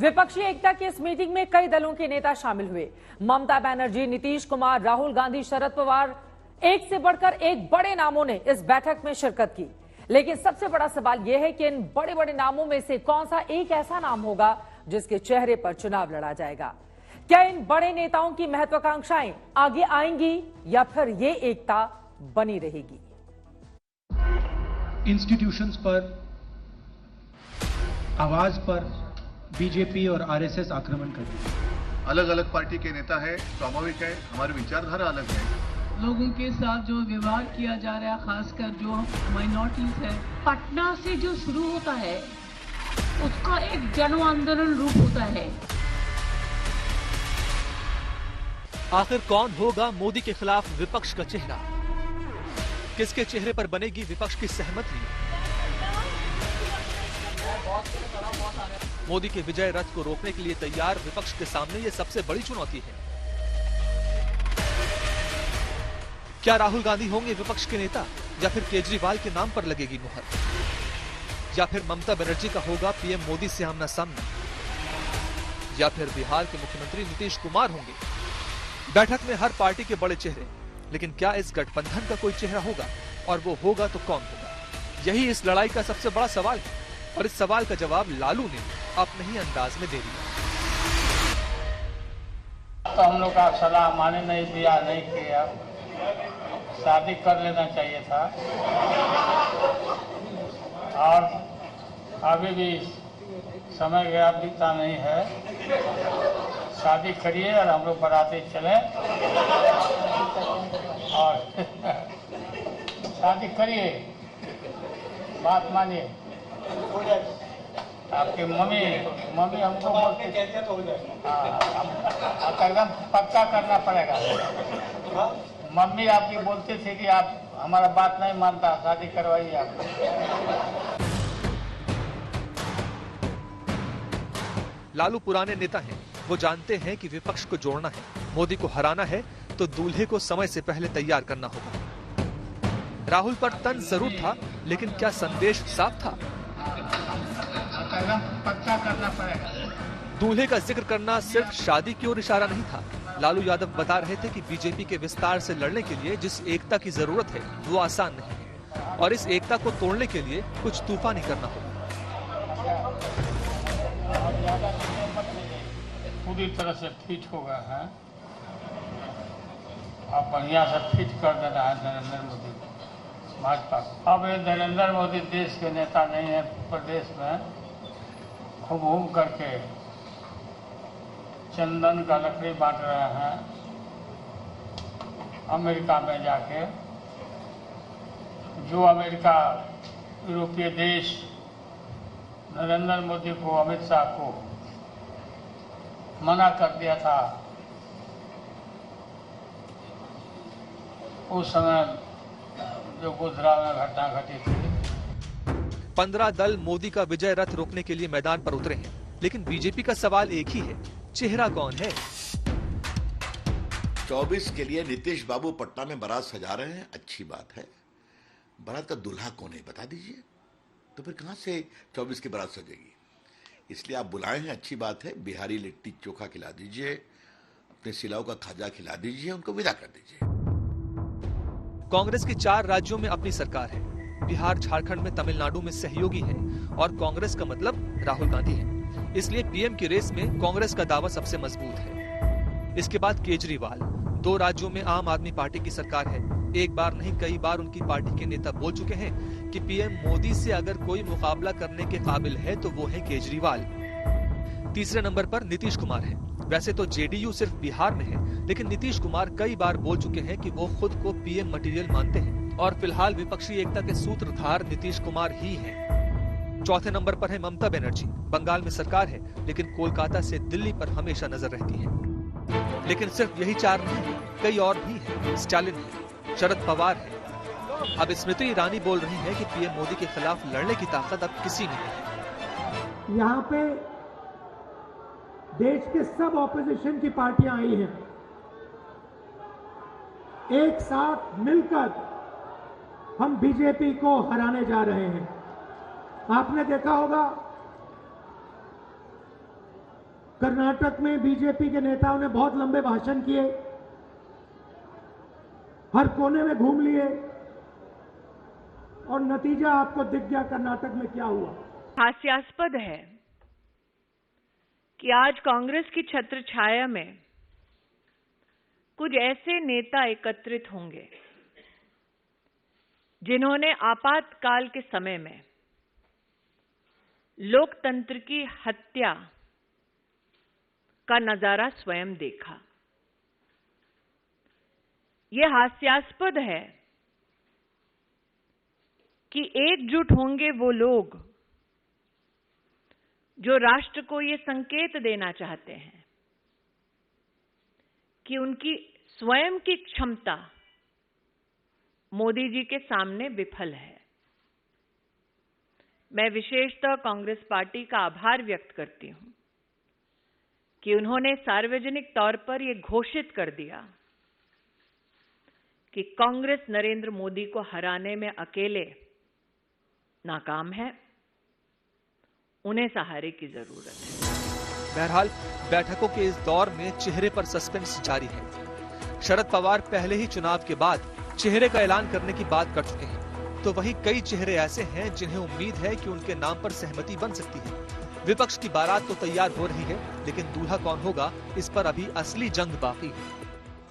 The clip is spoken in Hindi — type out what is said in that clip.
विपक्षी एकता की इस मीटिंग में कई दलों के नेता शामिल हुए। ममता बनर्जी, नीतीश कुमार, राहुल गांधी, शरद पवार, एक से बढ़कर एक बड़े नामों ने इस बैठक में शिरकत की। लेकिन सबसे बड़ा सवाल यह है कि इन बड़े बड़े नामों में से कौन सा एक ऐसा नाम होगा जिसके चेहरे पर चुनाव लड़ा जाएगा। क्या इन बड़े नेताओं की महत्वाकांक्षाएं आगे आएंगी या फिर ये एकता बनी रहेगी। इंस्टीट्यूशंस पर, आवाज पर बीजेपी और आरएसएस आक्रमण कर रही है। अलग अलग पार्टी के नेता है, स्वाभाविक है, हमारी विचारधारा अलग है। लोगों के साथ जो व्यवहार किया जा रहा है, खासकर जो माइनॉरिटीज है, पटना से जो शुरू होता है उसका एक जन आंदोलन रूप होता है। आखिर कौन होगा मोदी के खिलाफ विपक्ष का चेहरा? किसके चेहरे पर बनेगी विपक्ष की सहमति? मोदी के विजय रथ को रोकने के लिए तैयार विपक्ष के सामने ये सबसे बड़ी चुनौती है। क्या राहुल गांधी होंगे विपक्ष के नेता, या फिर केजरीवाल के नाम पर लगेगी मुहर, या फिर ममता बनर्जी का होगा पीएम मोदी से आमना सामना, या फिर बिहार के मुख्यमंत्री नीतीश कुमार होंगे। बैठक में हर पार्टी के बड़े चेहरे, लेकिन क्या इस गठबंधन का कोई चेहरा होगा, और वो होगा तो कौन होगा? यही इस लड़ाई का सबसे बड़ा सवाल है, और इस सवाल का जवाब लालू ने अपने ही अंदाज में दे दिया। तो हम लोग का सलाह माने नहीं दिया, नहीं किया, शादी कर लेना चाहिए था। और अभी भी समय गया, बीता नहीं है। शादी करिए और हम लोग बराती चले और शादी करिए, बात मानिए। आपकी मम्मी हमको बोलती, एकदम पक्का करना पड़ेगा। मम्मी आपकी बोलती थी कि आप हमारा बात नहीं मानता, शादी करवाइए आप। लालू पुराने नेता हैं, वो जानते हैं कि विपक्ष को जोड़ना है, मोदी को हराना है तो दूल्हे को समय से पहले तैयार करना होगा। राहुल पर तंज जरूर था, लेकिन क्या संदेश साफ था? पक्का करना पड़ेगा। दूल्हे का जिक्र करना सिर्फ शादी की ओर इशारा नहीं था। लालू यादव बता रहे थे कि बीजेपी के विस्तार से लड़ने के लिए जिस एकता की जरूरत है वो आसान नहीं है, और इस एकता को तोड़ने के लिए कुछ तूफानी करना होगा। पूरी तरह से फिट हो गया है, अब बढ़िया से फिट कर देना है नरेंद्र मोदी को, भाजपा को। अब ये नरेंद्र मोदी देश के नेता नहीं है, प्रदेश में घूम करके चंदन का लकड़ी बांट रहे हैं। अमेरिका में जाके जो अमेरिका, यूरोपीय देश नरेंद्र मोदी को, अमित शाह को मना कर दिया था, उस समय जो गुजरात में घटना घटी थी। 15 दल मोदी का विजय रथ रोकने के लिए मैदान पर उतरे हैं, लेकिन बीजेपी का सवाल एक ही है, चेहरा कौन है? 24 के लिए नीतीश बाबू पटना में बारात सजा रहे हैं, अच्छी बात है। बारात का दूल्हा कौन है बता दीजिए, तो फिर कहां से 24 की बारात सजेगी? इसलिए आप बुलाए हैं, अच्छी बात है। बिहारी लिट्टी चोखा खिला दीजिए, अपने सिलाव का खाजा खिला दीजिए, उनको विदा कर दीजिए। कांग्रेस की 4 राज्यों में अपनी सरकार है। बिहार, झारखंड में, तमिलनाडु में सहयोगी है, और कांग्रेस का मतलब राहुल गांधी है। इसलिए पीएम की रेस में कांग्रेस का दावा सबसे मजबूत है। इसके बाद केजरीवाल। 2 राज्यों में आम आदमी पार्टी की सरकार है। एक बार नहीं, कई बार उनकी पार्टी के नेता बोल चुके हैं कि पीएम मोदी से अगर कोई मुकाबला करने के काबिल है तो वो है केजरीवाल। तीसरे नंबर पर नीतीश कुमार है। वैसे तो जेडीयू सिर्फ बिहार में है, लेकिन नीतीश कुमार कई बार बोल चुके हैं कि वो खुद को पीएम मटेरियल मानते हैं, और फिलहाल विपक्षी एकता के सूत्रधार नीतीश कुमार ही हैं। चौथे नंबर पर है ममता बनर्जी। बंगाल में सरकार है, लेकिन कोलकाता से दिल्ली पर हमेशा नजर रहती है। लेकिन सिर्फ यही 4 नहीं, कई और भी हैं। स्टालिन है, शरद पवार है। अब स्मृति ईरानी बोल रही है कि पीएम मोदी के खिलाफ लड़ने की ताकत अब किसी में नहीं है। यहाँ पे देश के सब ऑपोजिशन की पार्टियां आई हैं, एक साथ मिलकर हम बीजेपी को हराने जा रहे हैं। आपने देखा होगा कर्नाटक में बीजेपी के नेताओं ने बहुत लंबे भाषण किए, हर कोने में घूम लिए और नतीजा आपको दिख गया कर्नाटक में क्या हुआ। हास्यास्पद है कि आज कांग्रेस की छत्र छाया में कुछ ऐसे नेता एकत्रित होंगे जिन्होंने आपातकाल के समय में लोकतंत्र की हत्या का नजारा स्वयं देखा। यह हास्यास्पद है कि एकजुट होंगे वो लोग जो राष्ट्र को ये संकेत देना चाहते हैं कि उनकी स्वयं की क्षमता मोदी जी के सामने विफल है। मैं विशेषतः कांग्रेस पार्टी का आभार व्यक्त करती हूं कि उन्होंने सार्वजनिक तौर पर यह घोषित कर दिया कि कांग्रेस नरेंद्र मोदी को हराने में अकेले नाकाम है, उन्हें सहारे की जरूरत है। बहरहाल बैठकों के इस दौर में चेहरे पर सस्पेंस जारी है। शरद पवार पहले ही चुनाव के बाद चेहरे का ऐलान करने की बात कर चुके हैं, तो वहीं कई चेहरे ऐसे हैं जिन्हें उम्मीद है कि उनके नाम पर सहमति बन सकती है। विपक्ष की बारात तो तैयार हो रही है, लेकिन दूल्हा कौन होगा, इस पर अभी असली जंग बाकी है।